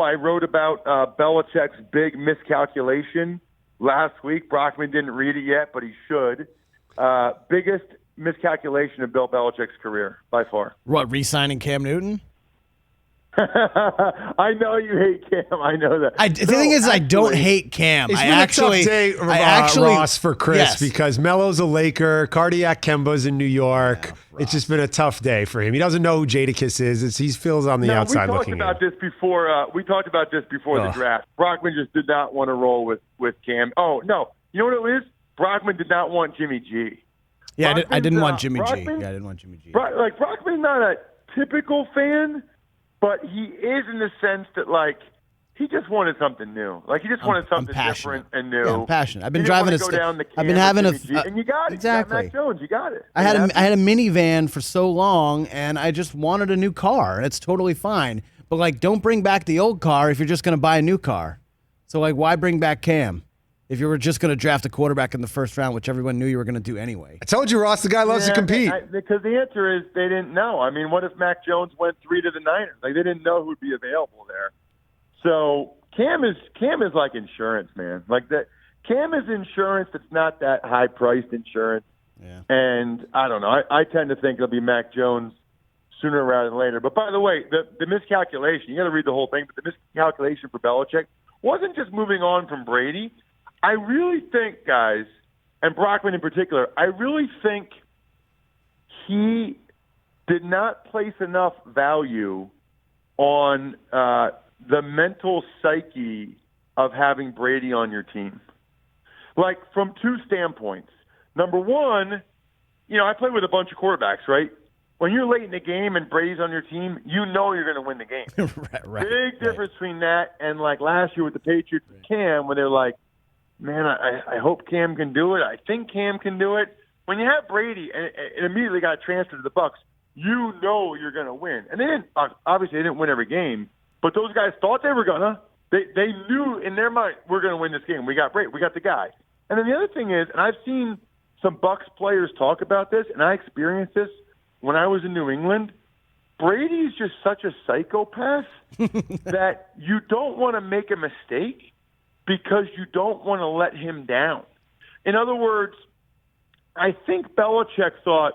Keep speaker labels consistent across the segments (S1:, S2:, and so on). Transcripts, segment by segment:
S1: I wrote about Belichick's big miscalculation last week. Brockman didn't read it yet, but he should. Biggest miscalculation of Bill Belichick's career, by far.
S2: What, re-signing Cam Newton?
S1: I know you hate Cam. I know that.
S2: The thing is, I don't hate Cam.
S3: It's been a tough day, Ross, for Chris, because Melo's a Laker, Cardiac Kemba's in New York. Yeah, it's just been a tough day for him. He doesn't know who Jadakiss is. He feels on the outside looking in.
S1: We talked about this before the draft. Brockman just did not want to roll with Cam. Oh, no. You know what it is? Brockman did not want Jimmy G.
S2: Yeah, I didn't want Jimmy G. Yeah, I didn't want Jimmy G.
S1: Brockman's not a typical fan, but he is in the sense that, he just wanted something new. He just wanted something different and new.
S2: Yeah, I'm passionate. I've been
S1: driving
S2: I've been having
S1: and you got it.
S2: Exactly.
S1: You got Mac Jones. You got it.
S2: I had a minivan for so long, and I just wanted a new car, and it's totally fine. But don't bring back the old car if you're just going to buy a new car. So why bring back Cam if you were just going to draft a quarterback in the first round, which everyone knew you were going to do anyway?
S3: I told you, Ross, the guy loves to compete.
S1: Because the answer is they didn't know. I mean, what if Mac Jones went 3 to the Niners? They didn't know who'd be available there. So Cam is like insurance, man. Cam is insurance that's not that high-priced insurance.
S2: Yeah.
S1: And I don't know. I tend to think it'll be Mac Jones sooner rather than later. But by the way, the miscalculation, you got to read the whole thing, but the miscalculation for Belichick wasn't just moving on from Brady. I really think, guys, and Brockman in particular, I really think he did not place enough value on the mental psyche of having Brady on your team. From two standpoints. Number one, I play with a bunch of quarterbacks, right? When you're late in the game and Brady's on your team, you know you're going to win the game.
S2: right.
S1: Big difference between that and last year with the Patriots with Cam, when they're man, I hope Cam can do it. I think Cam can do it. When you have Brady and immediately got transferred to the Bucs, you know you're going to win. And they didn't win every game, but those guys thought they were gonna. They knew in their mind, we're going to win this game. We got Brady. We got the guy. And then the other thing is, and I've seen some Bucs players talk about this, and I experienced this when I was in New England. Brady's just such a psychopath that you don't want to make a mistake because you don't want to let him down. In other words, I think Belichick thought,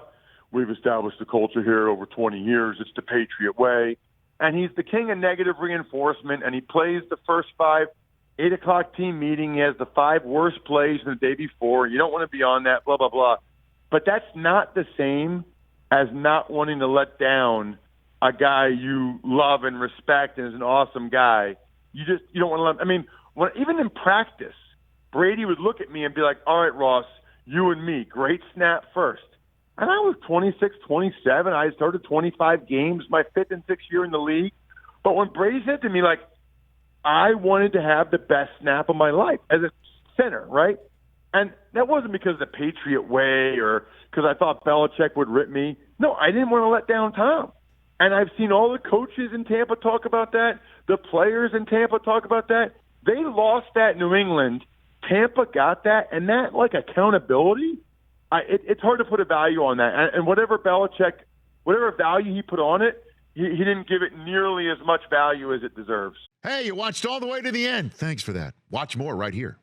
S1: we've established a culture here over 20 years. It's the Patriot way. And he's the king of negative reinforcement, and he plays the first 5 8 o'clock team meeting. He has the 5 worst plays from the day before. You don't want to be on that, blah, blah, blah. But that's not the same as not wanting to let down a guy you love and respect and is an awesome guy. You don't want to let – I mean, even in practice, Brady would look at me and be like, all right, Ross, you and me, great snap first. And I was 26, 27. I started 25 games, my 5th and 6th year in the league. But when Brady said to me, I wanted to have the best snap of my life as a center, right? And that wasn't because of the Patriot way or because I thought Belichick would rip me. No, I didn't want to let down Tom. And I've seen all the coaches in Tampa talk about that, the players in Tampa talk about that. They lost that in New England. Tampa got that, and that, accountability, it's hard to put a value on that. And whatever value he put on it, he didn't give it nearly as much value as it deserves.
S4: Hey, you watched all the way to the end. Thanks for that. Watch more right here.